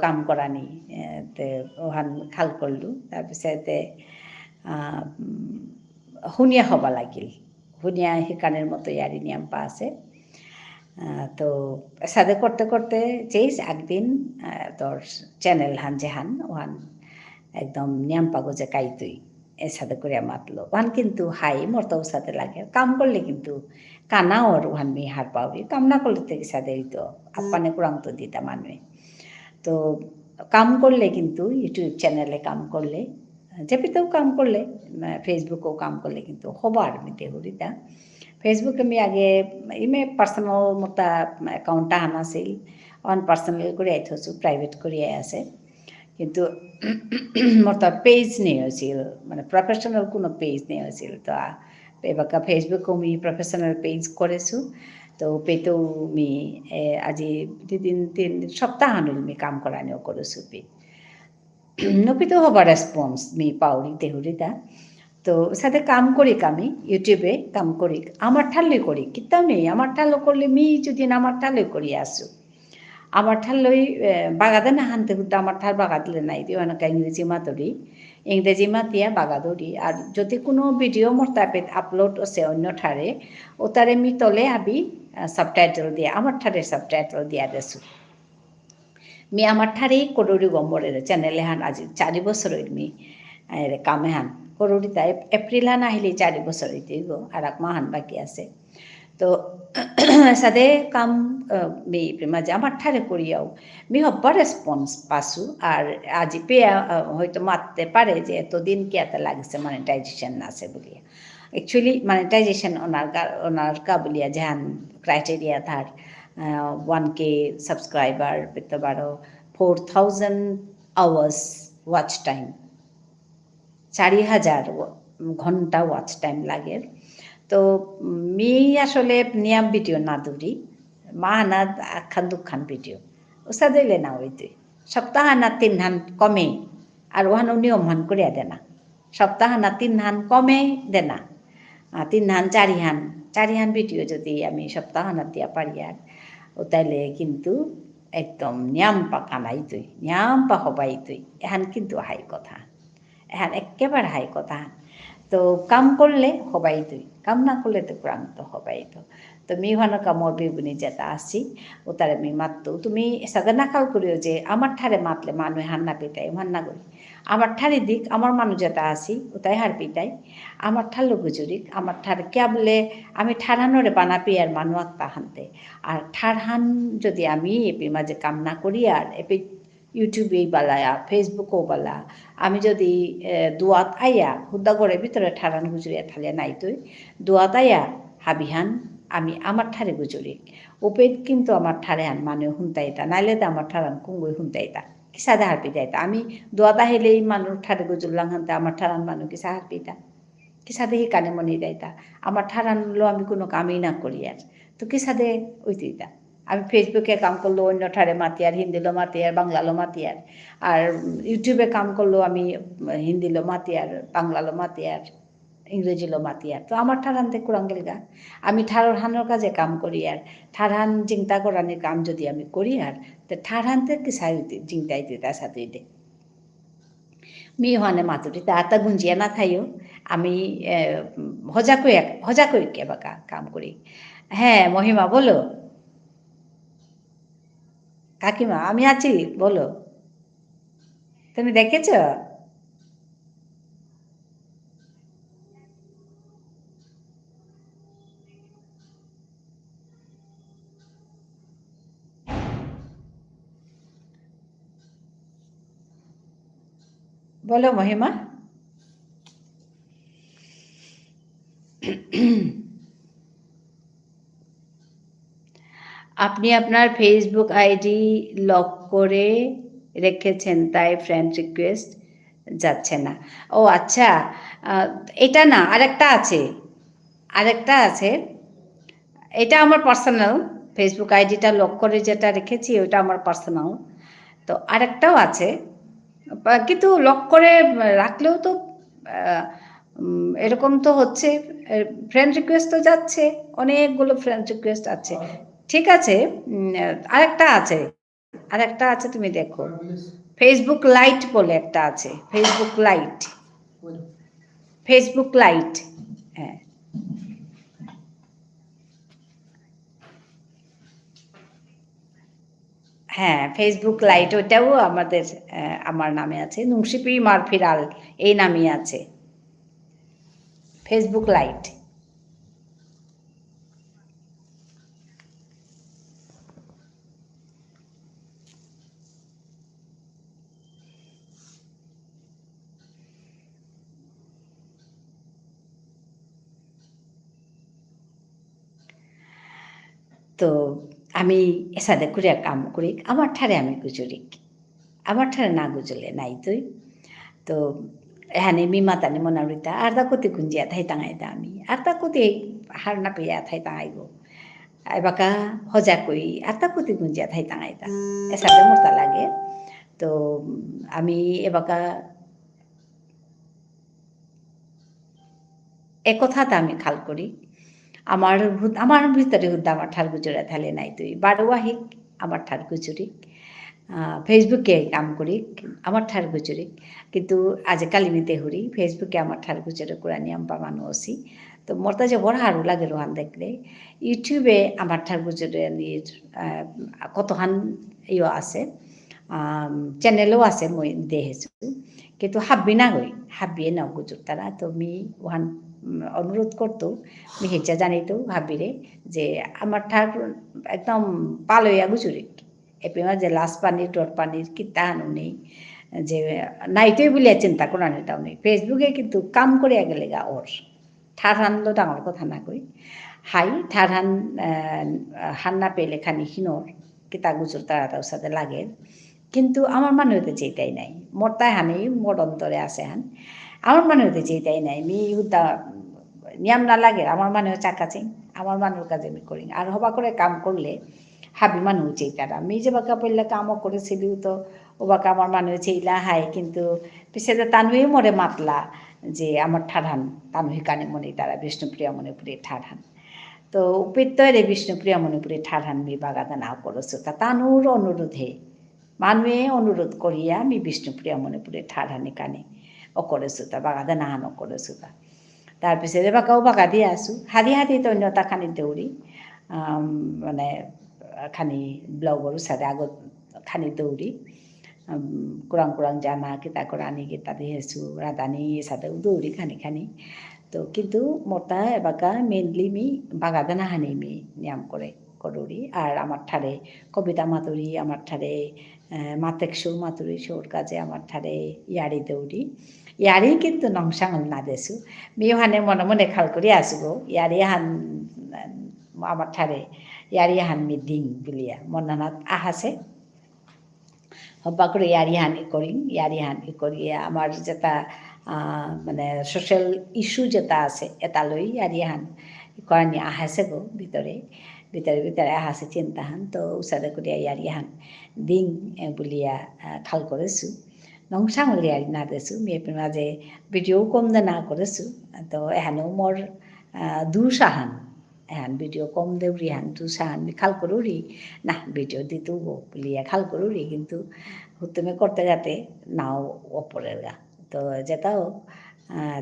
কাম কৰানি তে ওহান খাল কৰিলোঁ তাৰপিছতে শুনিয়া হ'ব লাগিল শুনিয়া শিকানের মতো ইয়ারি নিয়মপা আছে তো সাথে করতে করতে চেয়েছ একদিন তোর চ্যানেল হান যেহান ওহান একদম নিয়মপা গোজে কাইতুই এর সাথে করে মাতলো ওহান কিন্তু হাই মরতাও সাথে লাগে কাম করলে কিন্তু কানাও আর ওহান মি হার পাবি কাম না করলে থেকে সাথে তো আপ্পানে কুরাং তো দিতা মানুষ তো কাম করলে কিন্তু ইউটিউব চ্যানেলে কাম করলে যেপিতেও কাম করলে ফেসবুকেও কাম করলে কিন্তু হবার মিতে হরিতা ফেসবুকে আমি আগে ইমে পার্সোনাল মতা একাউন্টটা আনা আছিল অন পার্সোনাল করে আইথছো প্রাইভেট করে আছে কিন্তু মতা পেজ নেই হয়েছিল মানে প্রফেশনাল কোনো পেজ নেই হয়েছিল তো এবার ফেসবুকে আমি প্রফেশনাল পেজ করেছো তো পেতেও আমি আজি তিন সপ্তাহ আনুল আমি কাম করানিও করেছো পে নপিতেও হবার রেসপন্স মি পাউরি তেহুরিতা তো সাথে কাম করি আমি ইউটিউবে কাম করি আমার ঠাল্লই করি কিতাও নেই আমার ঠাল্লো করলে মি যদি আমার ঠাল্লই করি আসু আমার ঠাল্লই বাগাদে না হানতে ঘুরতে আমার ঠার বাগাদলে নাই দিও অনেক ইংরেজি মাতিয়া বাগাদরি আর যদি কোনো ভিডিও মোর তাপে আপলোড আছে অন্য ঠারে ও তারে মি তলে আবি সাবটাইটেল দিয়ে আমার ঠারে সাবটাইটেল দিয়া দেছো মি আমার ঠারেই করুরি গম্বরের চ্যানেলে হান আজি 4 বছর মি কামে হান করুরি তাই এপ্রিল হান আহিলে 4 বছর হইতে গো আর এক মাহান বাকি আছে তো সাথে কাম মি মাঝে আমার ঠারে করিয়াও মি হব্বা রেসপন্স পাসু আর আজি পেয়া হয়তো মারতে পারে যে এতদিন কি এত লাগছে মনিটাইজেশন আছে বলিয়া একচুয়ালি মনিটাইজেশন ওনার কা বলিয়া যেহান ক্রাইটেরিয়া তার 1K সাবস্ক্রাইবার পেতে পারো 4000 আওয়ার্স ওয়াচ টাইম 4000 ঘন্টা ওয়াচ টাইম লাগে তো মি আসলে নিয়ম ভিডিও না দৌড়ি মাহানা আখান দুখান ভিডিও ওসা দিলে না হইতে সপ্তাহ না 3 হান কমে আর ওহানো নিয়ম হান করিয়া দেনা সপ্তাহ না 3 হান কমে দেনা 3 হান 4 হান ভিডিও যদি আমি সপ্তাহ না দিয়া পারি আর ও তাইলে কিন্তু একদম নিয়ামপা কানাই তুই নিয়ামপা হবাই তুই এহান কিন্তু হাই কথা এহান একেবারে হাই কথা তো কাম করলে হবাই তুই কাম না করলে তো ক্রান্ত হবাই তো মি ভানো কামর বেগুনি যেটা আসি ও তারে মি মাততো তুমি সাদা নাকাল করিও যে আমার ঠারে মাতলে মানুষ হান্না পিতাই হান্না করি আমার ঠারে দিক আমার মানুষ যেটা আসি ও তাই হার পিতাই আমার ঠাল্লো গুজুরিক আমার ঠার কেবলে আমি ঠারানোরে বানাপি আর মানু আত্মা হানতে আর ঠারহান যদি আমি এপি মাঝে কাম না করি আর এপি ইউটিউবেই বালায়া ফেসবুকও বালা আমি যদি দুয়াত আইয়া হুদ্দা গড়ের ভিতরে ঠারান গুজুরিয়া থালিয়া নাই তুই দুয়াত আইয়া হাবিহান আমি আমার ঠারে গুজুরি ওপেদ কিন্তু আমার ঠারে হান মানে হুনতাইতা নাইলে তো আমার ঠারান কুঙ্গুই হুনতাইতা কিসা দে হারপিতাইতা আমি দুয়াত আহিলেই মানুষ ঠারে গুজুরলাম হানতে আমার ঠারান মানুষ কিসা হারপিতা কিসা দেখি কানে মনে দেয়তা আমার ঠারান লো আমি কোনো কামই না করি আর তো কিসা দে ওইটা আমি ফেসবুকে কাম করলো অন্য ঠারে মাতিয়ার হিন্দিলো মাতিয়ার বাংলালো মাতিয়ার আর ইউটিউবে কাম করলো আমি হিন্দিলো মাতিয়ার বাংলালো মাতিয়ার ইংরেজিলো মাতিয়ার তো আমার ঠারানতে কুরাঙ্গেল গা আমি ঠারহানোর কাজে কাম করি আর ঠারহান চিন্তা করানোর কাম যদি আমি করি আর তো ঠারহানতে কি সাই চিন্তাইতে তার সাথে দে মি হনে মাতুরি তা আতা গুঞ্জিয়া না থাইও আমি হজাকই কে বাকা কাম করি হ্যাঁ মহিমা বলো কাকিমা আমি আছি বলো তুমি দেখেছ বলো মহিমা আপনি আপনার ফেসবুক আইডি লক করে রেখেছেন তাই ফ্রেন্ড রিকোয়েস্ট যাচ্ছে না ও আচ্ছা এটা না আরেকটা আছে এটা আমার পার্সোনাল ফেসবুক আইডিটা লক করে যেটা রেখেছি ওটা আমার পার্সোনাল তো আরেকটাও আছে কিন্তু লক করে রাখলেও তো এরকম তো হচ্ছে ফ্রেন্ড রিকোয়েস্ট তো যাচ্ছে অনেকগুলো ফ্রেন্ড রিকোয়েস্ট আছে ঠিক আছে, আরেকটা আছে, আরেকটা আছে তুমি দেখো, ফেসবুক লাইট বলে একটা আছে, ফেসবুক লাইট, ফেসবুক লাইট, হ্যাঁ হ্যাঁ ফেসবুক লাইট, ওটাও আমাদের আমার নামে আছে, নুংশিপি মারফিরাল এই নামই আছে, ফেসবুক লাইট। তো আমি এসাদে করে কাম করি, আমার ঠারে আমি গুজরি, আমার ঠারে না গুজলে নাই তুই। তো এখানে মিমাতানি মনারিতা আর্দা কতি গুঞ্জিয়া থাই তাঙাইতা আমি আর্দা কতি হার না পেয়া থাই তাঙাইগো এবাকা হজা কই আর্দা কতি গুঞ্জিয়া থাই তাঙাইতা এসাদে মর্তা লাগে। তো আমি এবাকা একথাটা আমি খাল করি, আমার ভিতরে হুদ্দা আমার ঠার গুজরা থালে নাই তুই বারোয়াহিক আমার ঠার গুজরি, ফেসবুকে কাম করি আমার ঠার গুজরি, কিন্তু আজিকালি নিতে হুরি ফেসবুকে আমার ঠার গুজরে কুড়া নিয়ম পামানো অসি। তো মরতা যে বড় হারু লাগে রোহান দেখলে ইউটিউবে আমার ঠার গুজরে কতখান ইয়ে আছে, চ্যানেলও আছে মই দেহেছো, কিন্তু হাব্বি না গই হাব্বিয়ে নাও গুজর তারা। তো মি ওহান অনুরোধ করতো মি হেঁচা জানিতো ভাবিরে যে আমার ঠার একদম পালইয়া গুজুরি এপিমা যে লাস পানির ডট পানির কি তাহানো নেই, যে নাইতেই বলিয়া চিন্তা করানোটাও নেই, ফেসবুকে কিন্তু কাম করিয়া গেলে গা ওর ঠার হানলো ডাঙর কথা না কই হাই ঠার হান না পেলে খানি হিনোর কিতা গুজর তারা তার সাথে লাগে, কিন্তু আমার মনে হতে চেয়েটাই নাই মোর তাই হানেই মোর অন্তরে আছে হান আমার মনে হতে চেয়েটাই নাই মি হুদা নিয়ম না লাগে আমার মানে চাকা চিং আমার মানুষ কাজে আমি করি আর হবা করে কাম করলে হাবি মানুষ চেইতারা মি যে বাকা পড়লে কামও করেছিলিও তো ও বাকা আমার মানুষ চেইলা হাই, কিন্তু পিছে যে তানুই মরে মাতলা যে আমার ঠাডান তানুহি কানে মনে তারা বিষ্ণুপ্রিয়া মণিপুরে ঠাডান। তো উপেত্তরে বিষ্ণুপ্রিয়া মণিপুরে ঠাডান মি বাগাদা নাও করেছো তা তানুর অনুরোধে মানুহে অনুরোধ করিয়া আমি বিষ্ণুপ্রিয়া মণিপুরে ঠাডানি কানে অকরেছো তা বাগাদা নাহান অকরেছো তা তাৰপিছতে বাকাও বাকা দি আছোঁ হাদি হাদি তন্যতা খানি দৌৰি মানে খানি ব্লগৰো চাদে আগত খানি দৌৰি কুৰাং কুৰাং জানা কিতা কৰানি কিতা দি আছোঁ ৰাধানি চাদে দৌৰি খানি খানি। তো কিন্তু মোটা এবাকা মেনলি মি বাগাদানা হানি মি নিয়ম করে করুরি আর আমার ঠারে কবিতা মাতুরি আমার ঠারে মাতেকশো মাতুরি সৌর কাজে আমার ঠারে ইয়ারি দৌড়ি ইয়ারি কিন্তু নংসাঙল না দেছো মি হানে মনে মনে খাল করি আসবো ইয়ারি হান আমার ঠারে ইয়ারি হান মি দিং বুলিয়া মনানাত আহাসে হব্বা করে ইয়ারি হান ইয়ারি হান করিয়া আমার যেটা মানে সোশ্যাল ইস্যু যেটা আছে এটা লই ইয়ারি হান করানি আহাসে গো ভিতরে ভিতরে ভিতরে আহাসে চিন্তাহান তো উসাদে করিয়া ইয়ারি হান দিং বুলিয়া খাল করেছো নংসাঙল ইয়ারি না দেছো মেয়ে মাঝে ভিডিও কম দে না করেছো তো এহানেও মোর দুসাহান এহান ভিডিও কম দেউরি হান দুসাহান খাল করুরি না ভিডিও দিত গো বুলিয়া খাল করুরি, কিন্তু হুতুমে করতে যাতে নাও অপরের গা তো যেটাও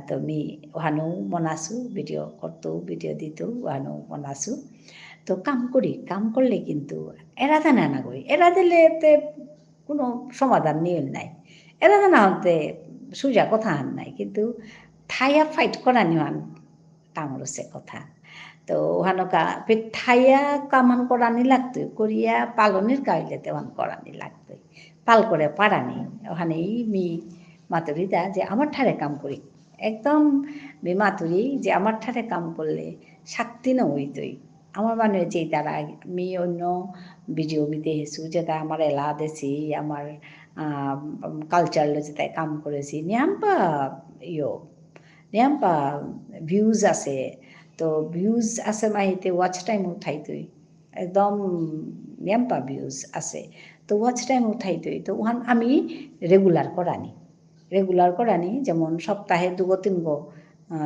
তো মি ওহানো মনাসু ভিডিও করতেও ভিডিও দিতেও ওহানো মনাসু। তো কাম করি কাম করলে কিন্তু এরা জানা না করি এরা দিলে এতে কোনো সমাধান নিয়ে নাই এরা জানা হতে সুজা কথা হান নাই, কিন্তু থাইয়া ফাইট করা নিহান টাঙরছে কথা। তো ওহানকা থাইয়া কামান করানি লাগতো করিয়া পালনের গাইলে তেমন করানি লাগতো পাল করে পারানি ওখানে মি মাতুরিদা যে আমার ঠারে কাম করি একদম মি মাতুরি যে আমার ঠারে কাম করলে শাক্তি না হইতই আমার মানে যে তারা মি অন্য ভিডিও মি দেখেছু যেটা আমার এলা দেছি আমার কালচার যেটাই কাম করেছি নিয়াম্পা ইয়ো নিয়াম্পা ভিউজ আছে, তো ভিউজ আছে মাহিতে ওয়াচ টাইম উঠাইতই একদম নিয়াম্পা ভিউজ আছে তো ওয়াচ টাইম উঠাইতই তো ওখান আমি রেগুলার করানি যেমন সপ্তাহে 2 গো 3 গো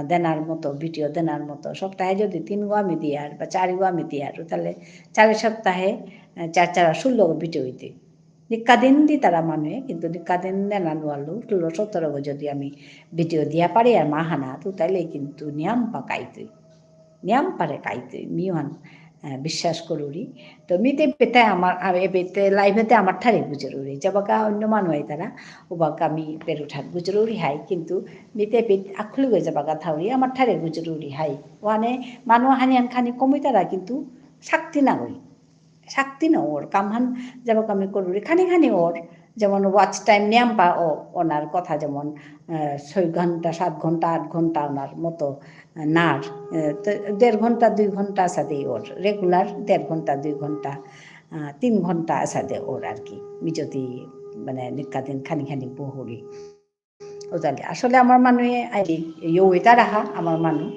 দেনার মতো ভিডিও দেনার মতো সপ্তাহে যদি 3 গো আমি দিই আর বা 4 গো আমি দিই আর তাহলে 4 সপ্তাহে 4 4 16 গো ভিডিও হইতে নিকাদিন দি তারা মানে কিন্তু নিকাদিন দেনা নোয়ালো 16 17 গো যদি আমি ভিডিও দিয়া পারি আর মাহানা তো তাইলে কিন্তু নিয়ম পাকাইতে নিয়ম পারে কাইতে মিওহান বিশ্বাস করুরি তো মিতে পেতে আমার এবেতে লাইভেতে আমার ঠারে গুজরুরি যাবাকা অন্য মানুষ তারা ওবাকা আমি পেরুঠার গুজরুরি হাই কিন্তু মিতে পেট আখলু গয়ে যাবাকা থাউরি আমার ঠারে গুজরুরি হাই ওখানে মানুষ হানিয়ান খানি কমি তারা কিন্তু শক্তি না হই শক্তি না ওর কামহান যাবাকা আমি করুরি খানি খানি ওর যেমন ওয়াচ টাইম নিয়ম পা ও ওনার কথা যেমন 6 ঘন্টা 7 ঘন্টা 8 ঘন্টা ওনার মতো নার 1.5 ঘন্টা 2 ঘন্টা সাদে ওর রেগুলার 1.5 ঘন্টা 2 ঘন্টা 3 ঘন্টা সাদে ওর আর কি আমি যদি মানে নিকাদিন খানি খানি বহুরি ওজালি আসলে আমার মানুহে ইউ এটা রাহা আমার মানুষ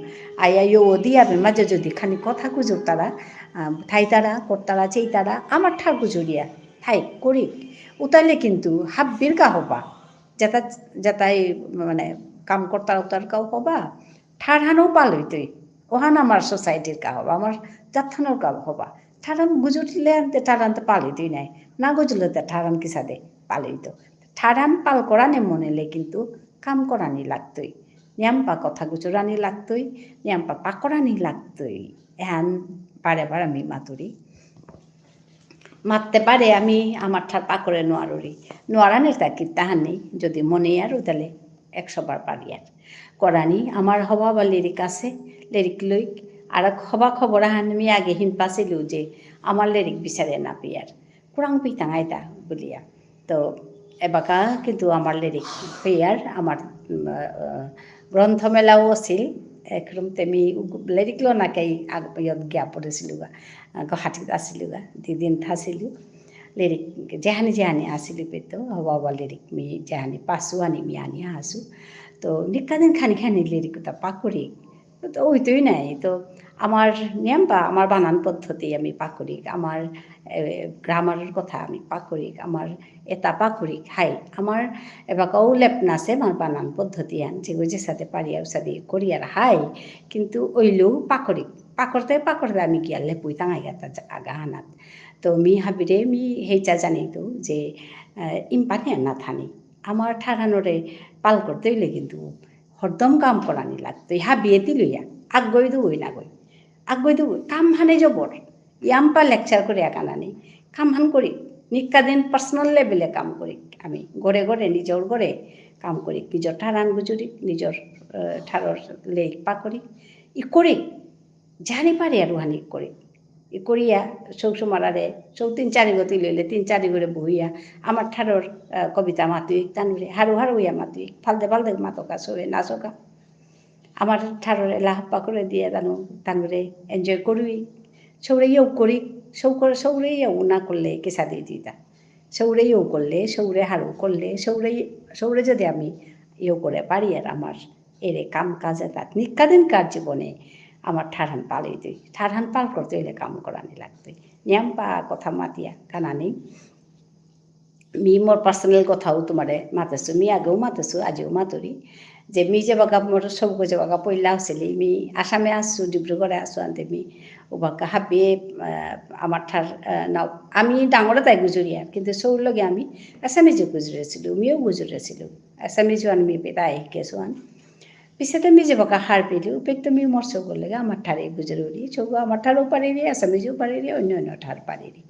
আইয়া ইউ দিয়া মাঝে যদি খানি কথা গুজর তারা ঠাই তারা করতারা চেই তারা আমার ঠার গুজরিয়া ঠাই করি উতাইলে কিন্তু হাব্বির কা হবা যাতাই মানে কাম কর্তা উতার কাও হবা ঠাড়ানো পালই তুই ওহান আমার সোসাইটির কা হবা আমার যাত্থানোর কা হবা ঠাড়ান গুজরিলে আনতে ঠাড়ানতে পালি তুই নাই না গুজলে তে ঠাড়ান কি সাদে পালি তো ঠাড়ান পাল করানে মনেলে কিন্তু কাম করানি লাগতই নিয়াম্পা কথা গুজরানি লাগতই নিয়াম্পা পাকরানি লাগতই এহান পারে বার আমি মাতুরি মারতে পারে আমি আমার ঠার পাকড়ে নোয়ারানের তাকি তাহানি যদি মনে আর তাহলে 100 বার পারি আর করানি আমার হবা বা লিরিক আছে লিরিক লই আর হবা খবর আমি আগে হিন পাছিলু যে আমার লিরিক বিচারে না পিয়ার কুরাং পিতাঙাইতা বলিয়া তো এবাকা কিন্তু আমার লিরিক পিয়ার আমার গ্রন্থমেলাও আছিল একরম তেমি লিরিকলো নাকাই ইয়ত গিয়া পড়েছিল গুৱাহাটীত আছিলোঁ দুদিন থাছিলোঁ লিৰিক যেহানি আছিলোঁ পেতো হবা লিৰিক মি যেহানি পাছো আনি মি আনি আছোঁ তো নিকাদিন খানি খানি লিরিক তা পাকড়ি তো ওইতই নাই তো আমার নিয়ম বা আমার বানান পদ্ধতি আমি পাকড়িক আমার গ্রামারের কথা আমি পাকড়িক আমার এটা পাকড়িক হাই আমার এবাকাও লেপনাছে আমার বানান পদ্ধতি আন যেগুলো যে সাথে পারি আর সাথে করি আর হাই কিন্তু ওইলেও পাকড়িক পাকড়তে আমি গিয়া লেপুই তাঙাই গাতা আগা হানাত তো মি হাবিরে মি হেইচা জানি তো যে ইম্পানি আর না থানি আমার ঠাড়ানোরে পাল করতে হইলে কিন্তু হরদম কাম করানি লাগতো হাবিয়ে দিলইয়া আগ্গই দুই না গই আগ্গই দুই কাম হানে জবর ইয়াম্পা লেকচার করে একানানি কাম হান করি নিকাদিন পার্সোনাল লেভেলে কাম করি আমি ঘরে ঘরে নিজর ঘরে কাম করি নিজর ঠাড়ান গুজুরি নিজর ঠাড়র লেক পা করি ই করি জানি পারি আর হানি করি ই করিয়া সৌসু মারারে সৌ 3-4 গতি লইলে 3-4 করে বহিয়া আমার ঠাড়র কবিতা মাতুই তানুরে হারু হারুইয়া মাতুই ফালদে মাতকা সবে নাচকা আমার ঠাড়রে লাহাপ্পা করে দিয়ে তানুরে এনজয় করুই সৌরে ইয়েও করি সৌরে ইয়েও না করলে কেসা দিয়ে দিতা সৌরে ইয়েও করলে সৌরে হারু করলে সৌরে যদি আমি ইয়েও করে পারি আর আমার এরে কাম কাজে তাক নিকাদিনকার জীবনে আমার ঠাড়ান পালই তুই ঠাড়ান পাল করতে হইলে কাম করানি লাগতই নিয়ম পা কথা মাতিয়া কানানি মি মোর পার্সোনাল কথাও তোমারে মাতেছো মি আগেও মাতেছো আজিও মাতুরি যে মি যে বাগা মোর সব যে বাগা পইলা হচ্ছিলি মি আসামে আসছো ডিব্রুগড়ে আসছো আনতে মি ও বাগা হাবিয়ে আমার ঠার নাও আমি ডাঙরে তাই গুজরিয়া কিন্তু সৌর লগে আমি আসামিজও গুজরেছিলো মিও গুজরেছিলো আসামিজও আনমি তাই শিকেছো আন পিছতে মি যে বাগা হার পেলিও পেট মি মোর চৌকর লেগে আমার ঠারে গুজরি চৌক আমার ঠারও পারিরি আসামিজও পারিরি অন্য ঠার পারিরি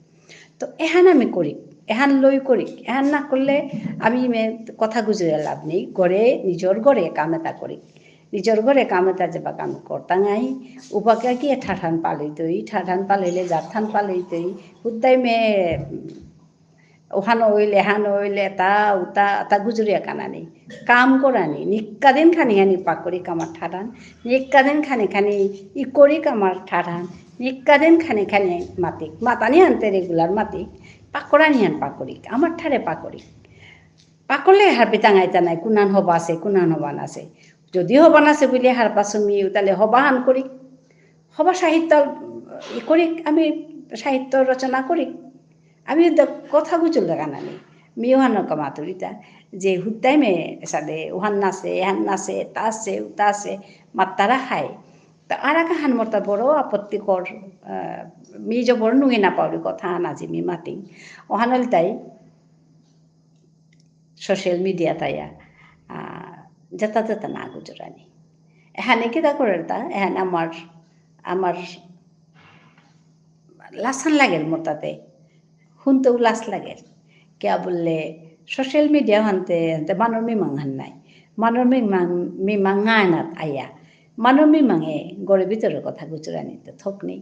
তো এহান আমি করি এহান লই করি এহান না করলে আমি কথা গুজরে লাভ নেই গড়ে নিজর গড়ে কামেতা করি নিজর গড়ে কামেতা যেবা কাম করতাঙাই উপাকে কি ঠাঠান পালইতই ঠাঠান পালাইলে জাথান পালইতই হুদ্দাই মে ওহান ওইলে এহান ওইলে তা গুজরিয়া কানানি কাম করানি নিকাদিন খানি খানি পাকরি কামার ঠাঠান নিকাদিন খানি খানি ই করি কামার ঠাঠান নিকাদিন খানি খানি মাতিক মাতানি আনতে রেগুলার মাতিক পাকড়ানি আন পাকড়িক আমার ঠারে পাকড়লে হারপি টাঙাইতা নাই কুনান হবা আছে কুনান হবান আছে যদি হবান আছে বলে হার পাচমি তাহলে হবা হান করি হবা সাহিত্য ই করি আমি সাহিত্য রচনা করি আমি কথা বুঝল গানানি mi uhan ka maturita je hutai me sade uhan nase ehan nase tase utase matara hai তা আর একটা হান মর্তা বড় আপত্তিকর মি যে বড় নুয়ে না পাওয়ার কথা নাজি মি মাতি ওহানল তাই সোশ্যাল মিডিয়া তাইয়া যেতা যেতা না গুজরানি এখানে কিতা করে তা এখানে আমার লাসান লাগেল মোটাতে শুনতেও লাস লাগেল কিয়া বললে সোশ্যাল মিডিয়া হানতে মানুষ মিমাংহান নাই মানুষ মিমাঙানাত আইয়া মানুষ মিমাঙে গড়ের ভিতরের কথা গুজরানিতে থক নেই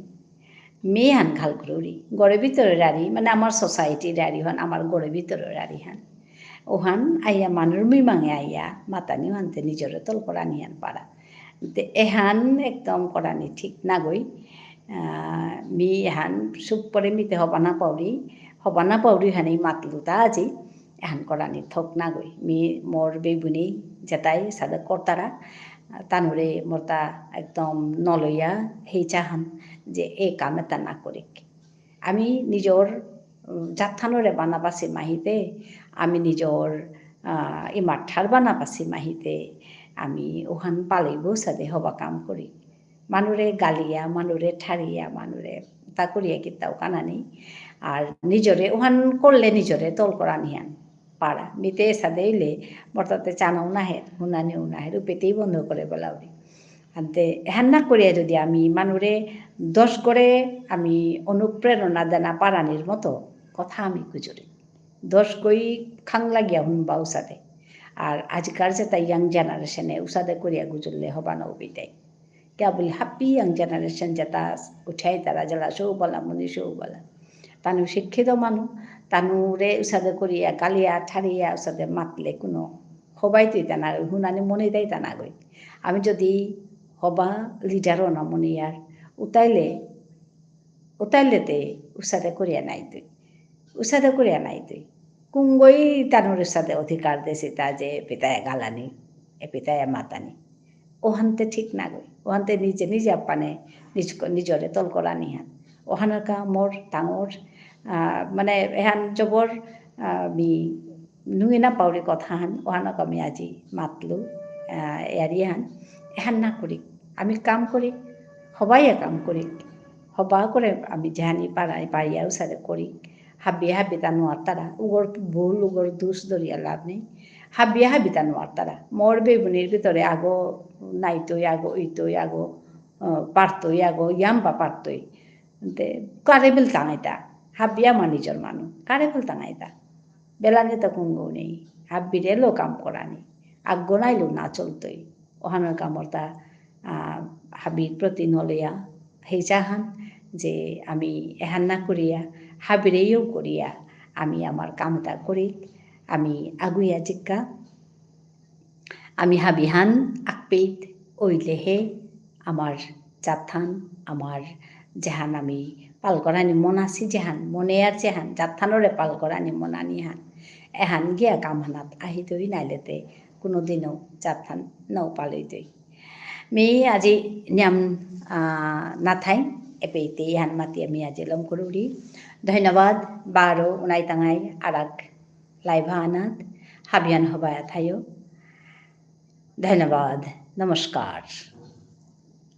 মেয়ে হান খাল করি গড়ের ভিতরে রাড়ি মানে আমার সোসাইটি রাড়ি হন আমার গড়ের ভিতরে রাড়ি হান ওহান আইয়া মানুষ মিমাঙে আইয়া মাতানি হানতে নিজরে তল করানি হান পারা এহান একদম করানি ঠিক না গই মি এহান সুপ পরে মিতে হবানা পাউরি হানি মাতলু তা আজি এহান করানি থক না গই মি মোর বেগুনি যেতাই সাদা কর্তারা তানুরে মোরতা একদম নলইয়া সেই চাহান যে এই কাম এটা না করিক আমি নিজর জাথানরে বানাবাসি মাহিতে আমি নিজর ইমাঠার বানাবাসি মাহিতে আমি ওখান পালিব সাদে হবা কাম করি মানুরে গালিয়া মানুরে ঠারিয়া মানুরে তা করিয়া কিতাও কানানি আর নিজরে ওখান করলে নিজরে তল করা নিয়ান পাড়া মিতে সাদে এলে বর্তাতে চানাও নাহে হুনানিও নাহে রূপেতেই বন্ধ করে বলাউরি আনতে হ্যান্না করিয়া যদি আমি মানুরে দোষ করে আমি অনুপ্রেরণা দেনা পারানির মতো কথা আমি গুজরি দোষ কই খাং লাগিয়া শুনবা উসাদে আর আজকাল যে তাই ইয়াং জেনারেশনে উসাদে করিয়া গুজরলে হবা নবিতাই क्या बोले हैप्पी यंग जनरेशन যেটা উঠাই তারা যারা সৌ বলা মনি সৌ বলা তানু শিক্ষিত মানুষ তানুরে উসাদে করিয়া গালিয়া ঠারিয়া উসাদে মাতলে কোনো সবাই তুই টানা শুনানি মনে দেয় টানা গই আমি যদি হবা লিডারও না মনে আর উতাইলেতে উসাদে করিয়া নাই তুই কুঙ্গই তানুর সাথে অধিকার দেশে তা যে পিতায় গালানি এ পিতায় মাতানি ওহানতে ঠিক না গই ওহানতে নিজে আপানে নিজরে তল করা নিহান ওহানকা মোর ডাঙর মানে এহান জবর মি নুয়ে না পাউরি কথা হান ওহানক আমি আজি মাতলো এয়ারি হান এহান না করি আমি কাম করি সবাইয়ে কাম করি সবা করে আমি যেহানি পারিয়াও সারে করি হাবি তানোয়ার তারা উগর ভুল উগর দুষ দরিয়া লাভ নেই হাবি তানোয়ার তারা মোর বেগুনির ভিতরে আগো নাইতই আগো ইতই আগো পারতই আগো ইয়াম্বা পারতই কারে বেল টাঙাইতা হাবিয়া মা নিজর মানুষ কারে বেল টাঙাইতা বেলানে তো কুঙ্গো নেই হাবিরে লো কাম করানি আগ্য নাইলো না চলতই ওহানোর কামরতা হাবির প্রতি নলইয়া সেই চাহান যে আমি এহান না করিয়া হাবিরেও করিয়া আমি আমার কামটা করি আমি আগুইয়া জিজ্ঞা আমি হাবিহান আকপেত ওইলেহে আমার জাথান আমার যেহান আমি পাল করানি মন আছি যেহান মনে আর যেহান জাথানরে পাল করানি মনানি হান এহান গিয়া কামহানাত আহি দই নাইলেতে কোনো দিনও জাথান নৌ পালই দই মেয়ে আজি নিয়ম নাথাই এপেইতে ইহান মাতি আমি আজি লম করুরি ধন্যবাদ বারো উনাই তাঙাই আরাক লাইভা আনাত হাবিয়ান হবায়া থাইও ধন্যবাদ নমস্কার।